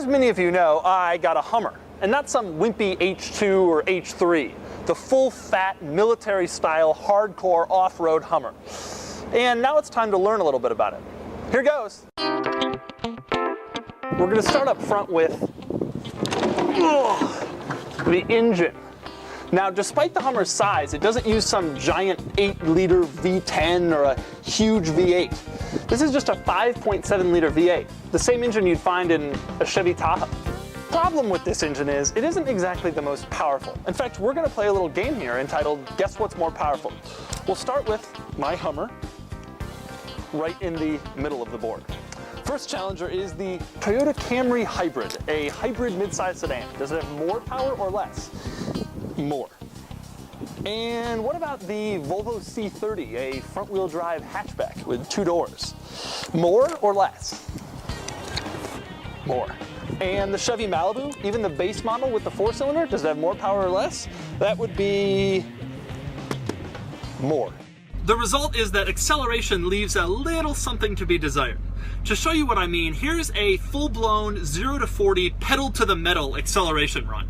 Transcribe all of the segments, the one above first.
As many of you know, I got a Hummer, and not some wimpy H2 or H3, the full-fat, military-style, hardcore off-road Hummer. And now it's time to learn a little bit about it. Here goes. We're going to start up front with the engine. Now, despite the Hummer's size, it doesn't use some giant 8-liter V10 or a huge V8. This is just a 5.7-liter V8, the same engine you'd find in a Chevy Tahoe. Problem with this engine is it isn't exactly the most powerful. In fact, we're going to play a little game here entitled Guess What's More Powerful. We'll start with my Hummer right in the middle of the board. First challenger is the Toyota Camry Hybrid, a hybrid midsize sedan. Does it have more power or less? More. And what about the Volvo C30, a front-wheel drive hatchback with 2 doors? More or less? More. And the Chevy Malibu, even the base model with the 4-cylinder, does it have more power or less? That would be more. The result is that acceleration leaves a little something to be desired. To show you what I mean, here's a full-blown 0 to 40 pedal to the metal acceleration run.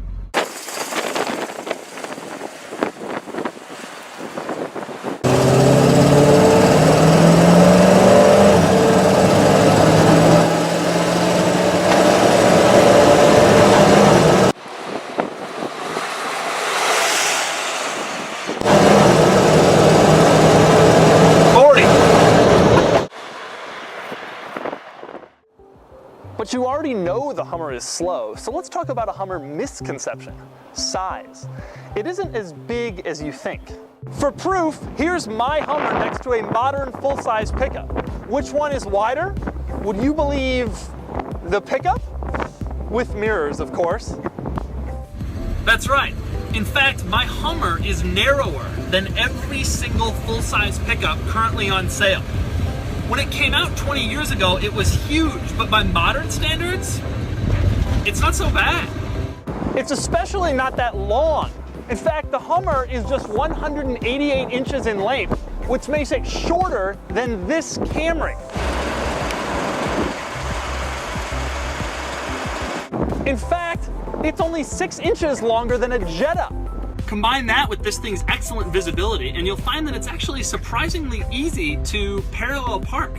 But you already know the Hummer is slow, so let's talk about a Hummer misconception: size. It isn't as big as you think. For proof, here's my Hummer next to a modern full-size pickup. Which one is wider? Would you believe the pickup? With mirrors, of course. That's right. In fact, my Hummer is narrower than every single full-size pickup currently on sale. When it came out 20 years ago, it was huge, but by modern standards, it's not so bad. It's especially not that long. In fact, the Hummer is just 188 inches in length, which makes it shorter than this Camry. In fact, it's only 6 inches longer than a Jetta. Combine that with this thing's excellent visibility, and you'll find that it's actually surprisingly easy to parallel park.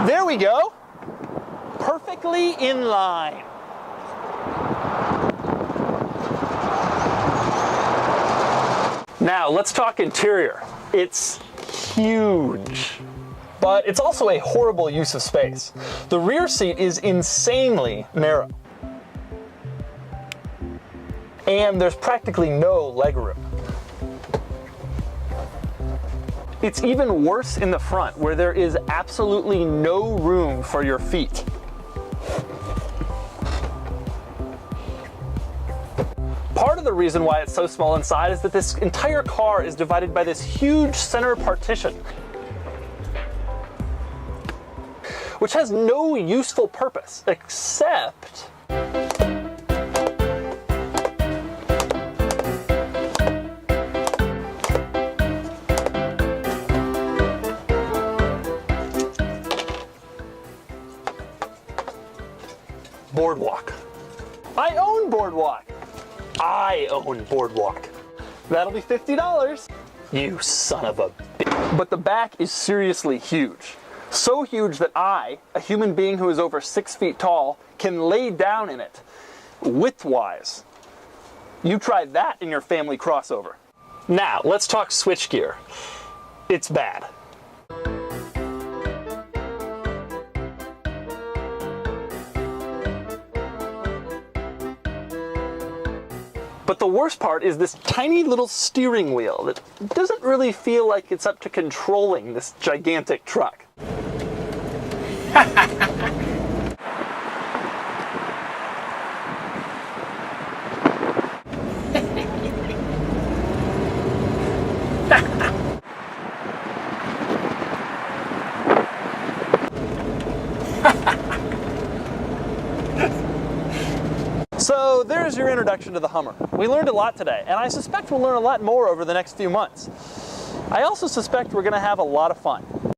There we go. Perfectly in line. Now let's talk interior. It's huge, but it's also a horrible use of space. The rear seat is insanely narrow, and there's practically no legroom. It's even worse in the front, where there is absolutely no room for your feet. Part of the reason why it's so small inside is that this entire car is divided by this huge center partition, which has no useful purpose except Boardwalk. I own Boardwalk. I own Boardwalk. That'll be $50. You son of a bitch. But the back is seriously huge. So huge that I, a human being who is over 6 feet tall, can lay down in it, width-wise. You try that in your family crossover. Now, let's talk switchgear. It's bad. But the worst part is this tiny little steering wheel that doesn't really feel like it's up to controlling this gigantic truck. So there's your introduction to the Hummer. We learned a lot today, and I suspect we'll learn a lot more over the next few months. I also suspect we're going to have a lot of fun.